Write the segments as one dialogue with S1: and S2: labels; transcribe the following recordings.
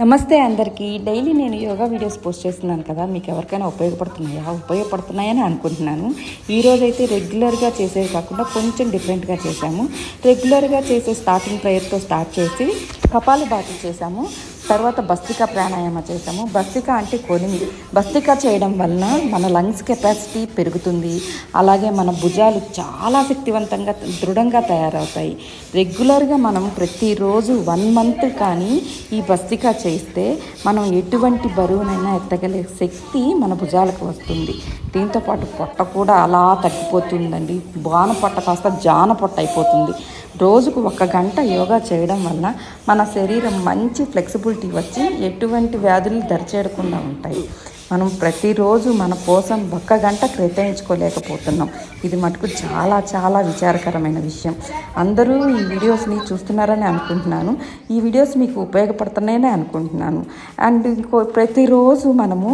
S1: నమస్తే అందరికీ. డైలీ నేను యోగా వీడియోస్ పోస్ట్ చేస్తున్నాను కదా, మీకు ఎవరికైనా ఉపయోగపడుతున్నాయని అనుకుంటున్నాను. ఈరోజైతే రెగ్యులర్గా చేసేది కాకుండా కొంచెం డిఫరెంట్గా చేశాము. రెగ్యులర్గా చేసే స్టార్టింగ్ ప్రేయర్తో స్టార్ట్ చేసి కపాలభాతి చేశాము. తర్వాత భస్త్రికా ప్రాణాయామ చేసాము. భస్త్రిక అంటే కొలిమి. భస్త్రిక చేయడం వలన మన లంగ్స్ కెపాసిటీ పెరుగుతుంది. అలాగే మన భుజాలు చాలా శక్తివంతంగా దృఢంగా తయారవుతాయి. రెగ్యులర్గా మనం ప్రతిరోజు 1 మంత్ కానీ ఈ భస్త్రిక చేస్తే మనం ఎటువంటి బరువునైనా ఎత్తగలే శక్తి మన భుజాలకు వస్తుంది. దీంతోపాటు పొట్ట కూడా అలా తగ్గిపోతుందండి. బాన పొట్ట కాస్త జాన పొట్ట అయిపోతుంది. రోజుకు 1 గంట యోగా చేయడం వలన మన శరీరం మంచి ఫ్లెక్సిబిలిటీ వచ్చి ఎటువంటి వ్యాధులు దరిచేరకుండా ఉంటాయి. మనం ప్రతిరోజు మన కోసం 1 గంట కేటాయించుకోలేకపోతున్నాం. ఇది మటుకు చాలా చాలా విచారకరమైన విషయం. అందరూ ఈ వీడియోస్ని చూస్తున్నారని అనుకుంటున్నాను. ఈ వీడియోస్ మీకు ఉపయోగపడుతున్నాయని అనుకుంటున్నాను. అండ్ ప్రతిరోజు మనము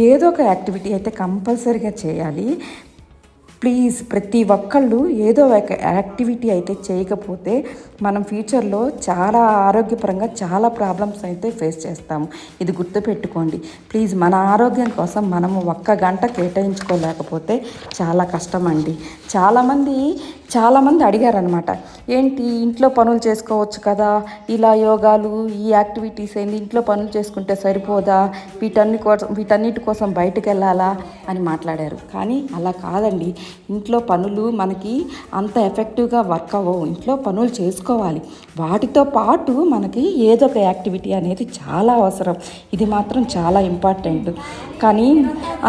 S1: ఏదో ఒక యాక్టివిటీ అయితే కంపల్సరీగా చేయాలి. ప్లీజ్ ప్రతి ఒక్కళ్ళు ఏదో ఒక యాక్టివిటీ అయితే చేయకపోతే మనం ఫ్యూచర్లో చాలా ఆరోగ్యపరంగా చాలా ప్రాబ్లమ్స్ అయితే ఫేస్ చేస్తాము. ఇది గుర్తుపెట్టుకోండి. ప్లీజ్ మన ఆరోగ్యం కోసం మనము 1 గంట కేటాయించుకోలేకపోతే చాలా కష్టం అండి. చాలామంది అడిగారనమాట, ఏంటి ఇంట్లో పనులు చేసుకోవచ్చు కదా, ఇలా యోగాలు ఈ యాక్టివిటీస్ ఏంటి, ఇంట్లో పనులు చేసుకుంటే సరిపోదా, వీటన్నిటి కోసం బయటకు వెళ్ళాలా అని మాట్లాడారు. కానీ అలా కాదండి. ఇంట్లో పనులు మనకి అంత ఎఫెక్టివ్గా వర్క్ అవ్వవు. ఇంట్లో పనులు చేసుకోవాలి. వాటితో పాటు మనకి ఏదో ఒక యాక్టివిటీ అనేది చాలా అవసరం. ఇది మాత్రం చాలా ఇంపార్టెంట్. కానీ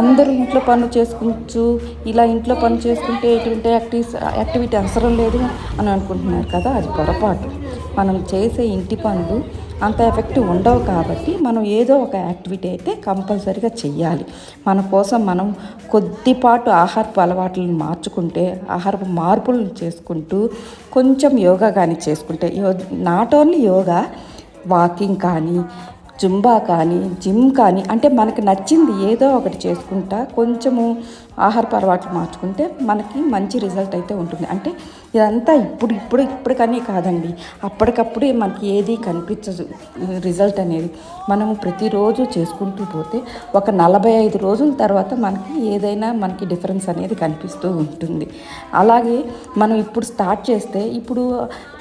S1: అందరూ ఇంట్లో పనులు చేసుకోవచ్చు, ఇలా ఇంట్లో పనులు చేసుకుంటే ఎటువంటి యాక్టివిటీ అవసరం లేదు అని అనుకుంటున్నారు కదా, అది పొరపాటు. మనం చేసే ఇంటి పనులు అంత ఎఫెక్టివ్ ఉండవు కాబట్టి మనం ఏదో ఒక యాక్టివిటీ అయితే కంపల్సరీగా చెయ్యాలి. మన కోసం మనం కొద్దిపాటు ఆహారపు అలవాట్లను మార్చుకుంటే, ఆహారపు మార్పులు చేసుకుంటూ కొంచెం యోగా కానీ చేసుకుంటే, నాట్ ఓన్లీ యోగా, వాకింగ్ కానీ, జుంబా కానీ, జిమ్ కానీ, అంటే మనకు నచ్చింది ఏదో ఒకటి చేసుకుంటా కొంచెము ఆహారపు అలవాట్లు మార్చుకుంటే మనకి మంచి రిజల్ట్ అయితే ఉంటుంది. అంటే ఇదంతా ఇప్పుడు కానీ కాదండి, అప్పటికప్పుడే మనకి ఏది కనిపించదు రిజల్ట్ అనేది. మనము ప్రతిరోజు చేసుకుంటూ పోతే ఒక 45 రోజుల తర్వాత మనకి డిఫరెన్స్ అనేది కనిపిస్తూ ఉంటుంది. అలాగే మనం ఇప్పుడు స్టార్ట్ చేస్తే, ఇప్పుడు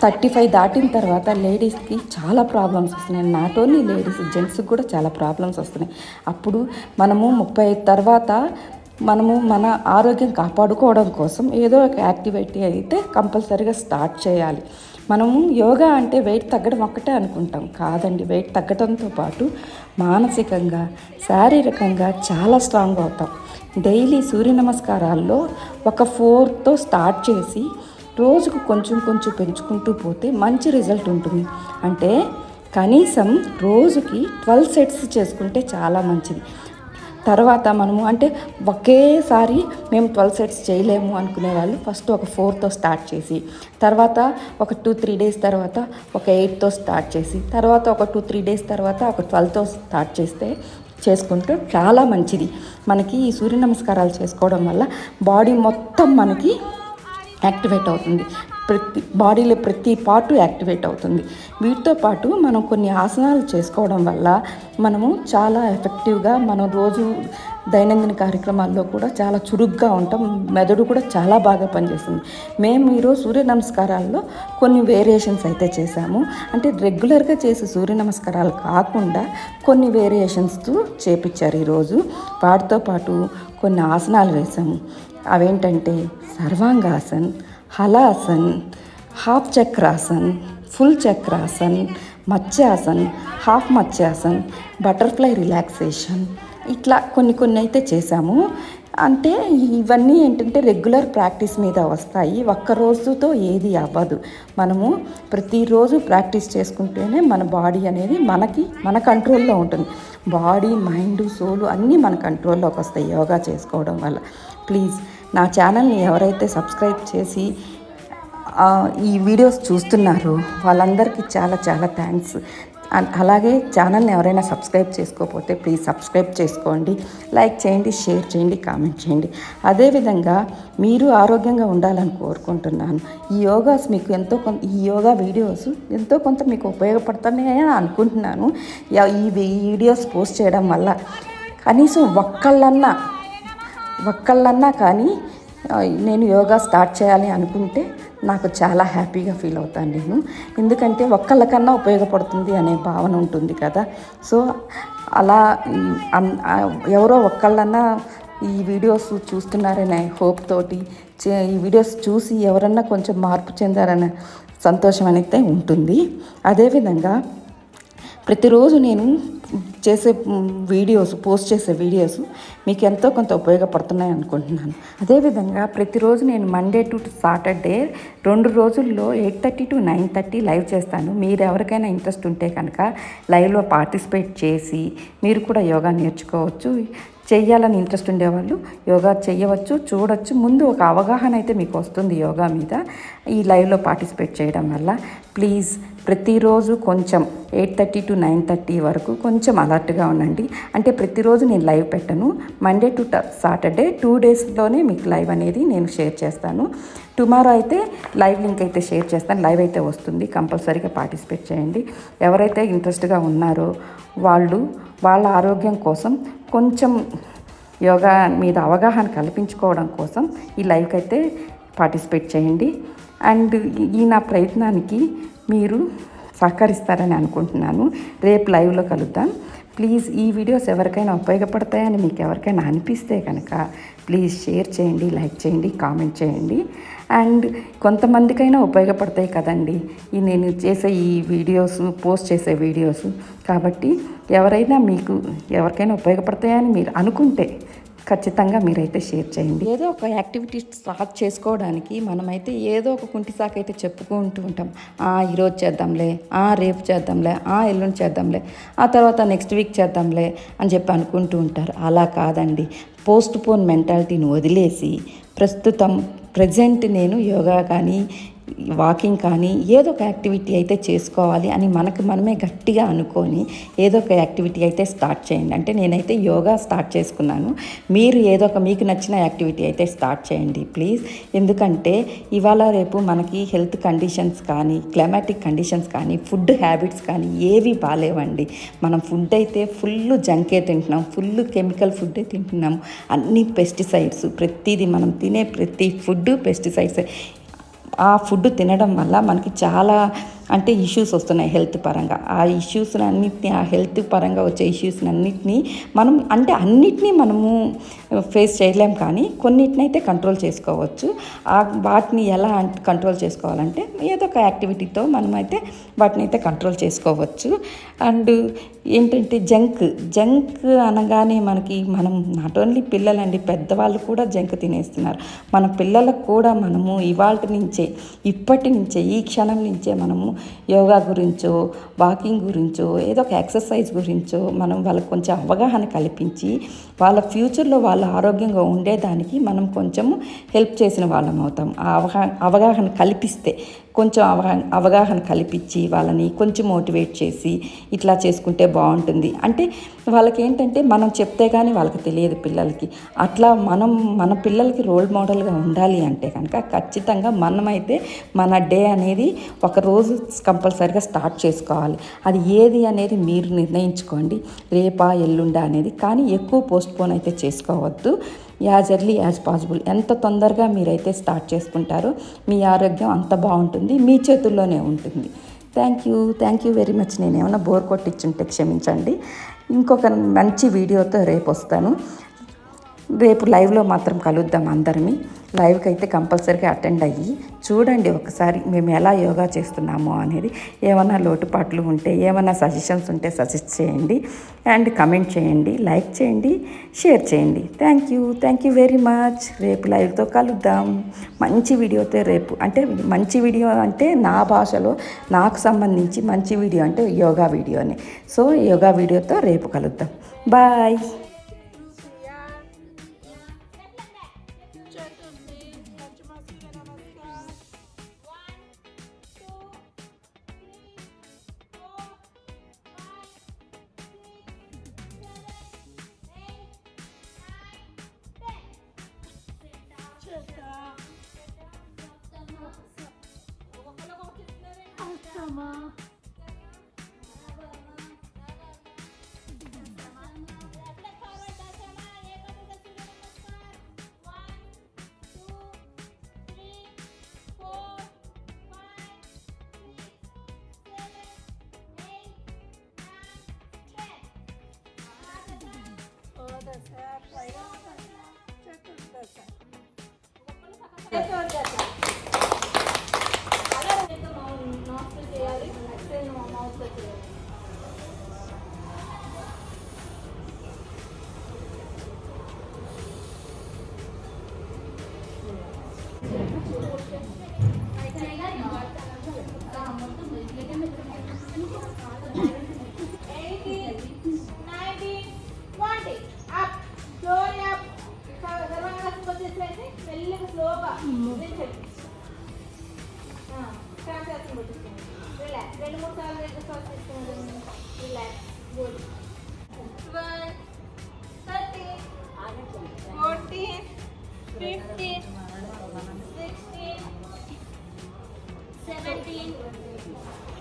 S1: 35 దాటిన తర్వాత లేడీస్కి చాలా ప్రాబ్లమ్స్ వస్తున్నాయి. నాట్ ఓన్లీ లేడీస్, జెంట్స్కి కూడా చాలా ప్రాబ్లమ్స్ వస్తున్నాయి. అప్పుడు మనము 35 తర్వాత మనము మన ఆరోగ్యం కాపాడుకోవడం కోసం ఏదో ఒక యాక్టివిటీ అయితే కంపల్సరీగా స్టార్ట్ చేయాలి. మనము యోగా అంటే వెయిట్ తగ్గడం ఒక్కటే అనుకుంటాం. కాదండి, వెయిట్ తగ్గడంతో పాటు మానసికంగా, శారీరకంగా చాలా స్ట్రాంగ్ అవుతాం. డైలీ సూర్య నమస్కారాల్లో ఒక 4తో స్టార్ట్ చేసి రోజుకు కొంచెం పెంచుకుంటూ పోతే మంచి రిజల్ట్ ఉంటుంది. అంటే కనీసం రోజుకి 12 సెట్స్ చేసుకుంటే చాలా మంచిది. తర్వాత మనము అంటే ఒకేసారి మేము 12 సెట్స్ చేయలేము అనుకునే వాళ్ళు ఫస్ట్ ఒక 4తో స్టార్ట్ చేసి, తర్వాత ఒక 2-3 డేస్ తర్వాత ఒక 8తో స్టార్ట్ చేసి, తర్వాత ఒక 2-3 డేస్ తర్వాత ఒక 12తో స్టార్ట్ చేసుకుంటూ చాలా మంచిది. మనకి ఈ సూర్య నమస్కారాలు చేసుకోవడం వల్ల బాడీ మొత్తం మనకి యాక్టివేట్ అవుతుంది. బాడీలో ప్రతి పార్టు యాక్టివేట్ అవుతుంది. వీటితో పాటు మనం కొన్ని ఆసనాలు చేసుకోవడం వల్ల మనము చాలా ఎఫెక్టివ్గా మనం రోజు దైనందిన కార్యక్రమాల్లో కూడా చాలా చురుగ్గా ఉంటాం. మెదడు కూడా చాలా బాగా పనిచేస్తుంది. మేము ఈరోజు సూర్య నమస్కారాల్లో కొన్ని వేరియేషన్స్ అయితే చేశాము. అంటే రెగ్యులర్గా చేసే సూర్య నమస్కారాలు కాకుండా కొన్ని వేరియేషన్స్తో చేపించారు ఈరోజు. వాటితో పాటు కొన్ని ఆసనాలు వేసాము. అవేంటంటే Sarvangasan, Halasan, half Chakrasan, full Chakrasan, Matsyasan, half Matsyasan, butterfly relaxation, ఇట్లా కొన్ని అయితే చేశాము. అంటే ఇవన్నీ ఏంటంటే రెగ్యులర్ ప్రాక్టీస్ మీద వస్తాయి. ఒక్క రోజుతో ఏది అవ్వదు. మనము ప్రతిరోజు ప్రాక్టీస్ చేసుకుంటేనే మన బాడీ అనేది మన కంట్రోల్లో ఉంటుంది. బాడీ, మైండ్, సోలు అన్నీ మన కంట్రోల్లోకి వస్తాయి యోగా చేసుకోవడం వల్ల. ప్లీజ్ నా ఛానల్ని ఎవరైతే సబ్స్క్రైబ్ చేసి ఈ వీడియోస్ చూస్తున్నారో వాళ్ళందరికీ చాలా చాలా థ్యాంక్స్. అలాగే ఛానల్ని ఎవరైనా సబ్స్క్రైబ్ చేసుకోకపోతే ప్లీజ్ సబ్స్క్రైబ్ చేసుకోండి, లైక్ చేయండి, షేర్ చేయండి, కామెంట్ చేయండి. అదేవిధంగా మీరు ఆరోగ్యంగా ఉండాలని కోరుకుంటున్నాను. ఈ యోగా వీడియోస్ ఎంతో కొంత మీకు ఉపయోగపడుతున్నాయని అనుకుంటున్నాను. ఈ వీడియోస్ పోస్ట్ చేయడం వల్ల కనీసం ఒక్కళ్ళన్నా కానీ నేను యోగా స్టార్ట్ చేయాలి అనుకుంటే నాకు చాలా హ్యాపీగా ఫీల్ అవుతాను నేను. ఎందుకంటే ఒక్కళ్ళకన్నా ఉపయోగపడుతుంది అనే భావన ఉంటుంది కదా. సో అలా ఎవరో ఒక్కళ్ళన్నా ఈ వీడియోస్ చూస్తున్నారనే హోప్ తోటి ఈ వీడియోస్ చూసి ఎవరన్నా కొంచెం మార్పు చెందారనే సంతోషం అనేది ఉంటుంది. అదేవిధంగా ప్రతిరోజు నేను పోస్ట్ చేసే వీడియోస్ మీకు ఎంతో కొంత ఉపయోగపడుతున్నాయి అనుకుంటున్నాను. అదేవిధంగా ప్రతిరోజు నేను మండే టు సాటర్డే 2 రోజుల్లో 8:30 to 9:30 లైవ్ చేస్తాను. మీరు ఎవరికైనా ఇంట్రెస్ట్ ఉంటే కనుక లైవ్లో పార్టిసిపేట్ చేసి మీరు కూడా యోగా నేర్చుకోవచ్చు. చెయ్యాలని ఇంట్రెస్ట్ ఉండేవాళ్ళు యోగా చేయవచ్చు, చూడవచ్చు. ముందు ఒక అవగాహన అయితే మీకు వస్తుంది యోగా మీద ఈ లైవ్లో పార్టిసిపేట్ చేయడం వల్ల. ప్లీజ్ ప్రతిరోజు కొంచెం 8:30 to 9:30 వరకు కొంచెం అలర్ట్గా ఉండండి. అంటే ప్రతిరోజు నేను లైవ్ పెట్టను. మండే టు సాటర్డే 2 డేస్లోనే మీకు లైవ్ అనేది నేను షేర్ చేస్తాను. టుమారో అయితే లైవ్ లింక్ అయితే షేర్ చేస్తాను. లైవ్ అయితే వస్తుంది. కంపల్సరీగా పార్టిసిపేట్ చేయండి. ఎవరైతే ఇంట్రెస్ట్గా ఉన్నారో వాళ్ళ ఆరోగ్యం కోసం కొంచెం యోగా మీద అవగాహన కల్పించుకోవడం కోసం ఈ లైవ్కి అయితే పార్టిసిపేట్ చేయండి. అండ్ ఈ నా ప్రయత్నానికి మీరు సహకరిస్తారని అనుకుంటున్నాను. రేపు లైవ్లో కలుద్దాం. ప్లీజ్ ఈ వీడియోస్ ఎవరికైనా ఉపయోగపడతాయని మీకు ఎవరికైనా అనిపిస్తే కనుక ప్లీజ్ షేర్ చేయండి, లైక్ చేయండి, కామెంట్ చేయండి. అండ్ కొంతమందికైనా ఉపయోగపడతాయి కదండి నేను చేసే ఈ వీడియోస్, పోస్ట్ చేసే వీడియోస్. కాబట్టి ఎవరికైనా ఉపయోగపడతాయని మీరు అనుకుంటే ఖచ్చితంగా మీరైతే షేర్ చేయండి. ఏదో ఒక యాక్టివిటీ స్టార్ట్ చేసుకోవడానికి మనమైతే ఏదో ఒక కుంటి సాకు అయితే చెప్పుకుంటూ ఉంటాం. ఈరోజు చేద్దాంలే, రేపు చేద్దాంలే, ఎల్లుండి చేద్దాంలే, ఆ తర్వాత నెక్స్ట్ వీక్ చేద్దాంలే అని చెప్పి అనుకుంటూ ఉంటారు. అలా కాదండి. పోస్ట్ పోన్ మెంటాలిటీని వదిలేసి ప్రజెంట్ నేను యోగా కానీ వాకింగ్ కానీ ఏదో ఒక యాక్టివిటీ అయితే చేసుకోవాలి అని మనమే గట్టిగా అనుకొని ఏదో ఒక యాక్టివిటీ అయితే స్టార్ట్ చేయండి. అంటే నేనైతే యోగా స్టార్ట్ చేసుకున్నాను. మీరు మీకు నచ్చిన యాక్టివిటీ అయితే స్టార్ట్ చేయండి ప్లీజ్. ఎందుకంటే ఇవాళ రేపు మనకి హెల్త్ కండిషన్స్ కానీ, క్లైమాటిక్ కండిషన్స్ కానీ, ఫుడ్ హ్యాబిట్స్ కానీ ఏవి బాగాలేవండి. మనం ఫుడ్ అయితే ఫుల్ జంకే తింటున్నాం, ఫుల్ కెమికల్ ఫుడ్డే తింటున్నాం. అన్ని పెస్టిసైడ్స్, ప్రతిదీ మనం తినే ప్రతి ఫుడ్ పెస్టిసైడ్స్. ఆ ఫుడ్ తినడం వల్ల మనకి చాలా ఇష్యూస్ వస్తున్నాయి హెల్త్ పరంగా. ఆ హెల్త్ పరంగా వచ్చే ఇష్యూస్ని అన్నిటినీ మనము ఫేస్ చేయలేం, కానీ కొన్నిటినైతే కంట్రోల్ చేసుకోవచ్చు. వాటిని ఎలా కంట్రోల్ చేసుకోవాలంటే ఏదో ఒక యాక్టివిటీతో మనమైతే వాటిని అయితే కంట్రోల్ చేసుకోవచ్చు. అండ్ ఏంటంటే జంక్ అనగానే మనం నాట్ ఓన్లీ పిల్లలండి, పెద్దవాళ్ళు కూడా జంక్ తినేస్తున్నారు. మన పిల్లలకు కూడా మనము ఇప్పటి నుంచే ఈ క్షణం నుంచే మనము యోగా గురించో, వాకింగ్ గురించో, ఏదో ఒక ఎక్సర్సైజ్ గురించో మనం వాళ్ళకి కొంచెం అవగాహన కల్పించి వాళ్ళ ఫ్యూచర్లో వాళ్ళు ఆరోగ్యంగా ఉండేదానికి మనం కొంచెము హెల్ప్ చేసిన వాళ్ళం అవుతాం. ఆ అవగాహన కల్పిస్తే, కొంచెం అవగాహన కల్పించి వాళ్ళని కొంచెం మోటివేట్ చేసి ఇట్లా చేసుకుంటే బాగుంటుంది. వాళ్ళకి ఏంటంటే మనం చెప్తే కానీ వాళ్ళకి తెలియదు పిల్లలకి. అట్లా మన పిల్లలకి రోల్ మోడల్గా ఉండాలి అంటే కనుక ఖచ్చితంగా మనమైతే మన డే అనేది ఒకరోజు కంపల్సరీగా స్టార్ట్ చేసుకోవాలి. అది ఏది అనేది మీరు నిర్ణయించుకోండి, రేపా ఎల్లుండా అనేది. కానీ ఎక్కువ పోస్ట్పోన్ అయితే చేసుకోవద్దు. యాజ్ ఎర్లీ యాజ్ పాసిబుల్ ఎంత తొందరగా మీరైతే స్టార్ట్ చేసుకుంటారో మీ ఆరోగ్యం అంత బాగుంటుంది, మీ చేతుల్లోనే ఉంటుంది. Thank you very much. నేను ఏమైనా బోర్ కొట్టించుంటే క్షమించండి. ఇంకొక మంచి వీడియోతో రేపు వస్తాను. రేపు లైవ్లో మాత్రం కలుద్దాం అందరినీ. లైవ్కి అయితే కంపల్సరీగా అటెండ్ అయ్యి చూడండి ఒకసారి మేము ఎలా యోగా చేస్తున్నామో అనేది. ఏమైనా లోటుపాట్లు ఉంటే, ఏమైనా సజెషన్స్ ఉంటే సజెస్ట్ చేయండి. అండ్ కమెంట్ చేయండి, లైక్ చేయండి, షేర్ చేయండి. Thank you very much. రేపు లైవ్తో కలుద్దాం మంచి వీడియోతో. మంచి వీడియో అంటే నా భాషలో నాకు సంబంధించి మంచి వీడియో అంటే యోగా వీడియోని. సో యోగా వీడియోతో రేపు కలుద్దాం. బాయ్.
S2: స్లోగా రిలాక్స్ 2-3 సార్లు శ్వాస తీసుకుని రిలాక్స్ గుడ్ 12 13 14 15 16 17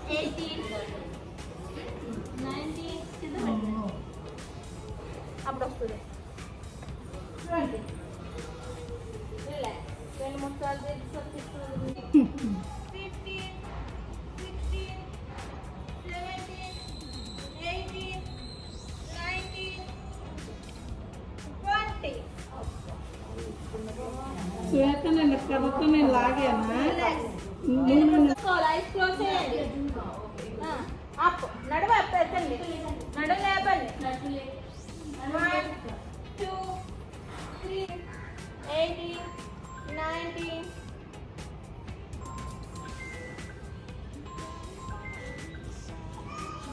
S2: 18 19 అప్పుడు వస్తుంది 20 రిలాక్స్ 2-3 సార్లు శ్వాస తీసుకుని 15 16 17 18 19 20
S3: శ్వేత నేను కథతో నేను లాగానా
S2: ఐస్ క్లోజ్ చేయండి అప్ నడుము అప్ ఎత్తండి నడుము లేపండి 1 2 3 18 19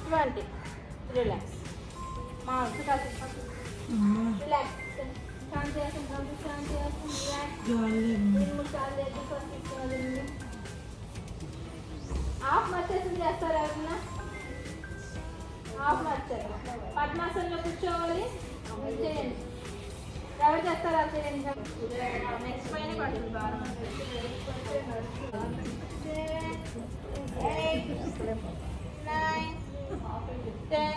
S2: 20 రిలాక్స్ మౌత్ కాదు రిలాక్స్ శాంతి చేస్తాం శాంతి చేస్తాం రిలాక్స్ 3 సార్లు ఎక్సర్సైజ్ చేసుకోవాలి హాఫ్ మర్చేషన్ చేస్తారు ఎవరన్నా హాఫ్ మర్చర్ పద్మాసనంలో కూర్చోవాలి చేయండి ఎవరు చేస్తారు అది చేయండి నెక్స్ట్ పైన పడుతుంది బాగా 7 8 9 10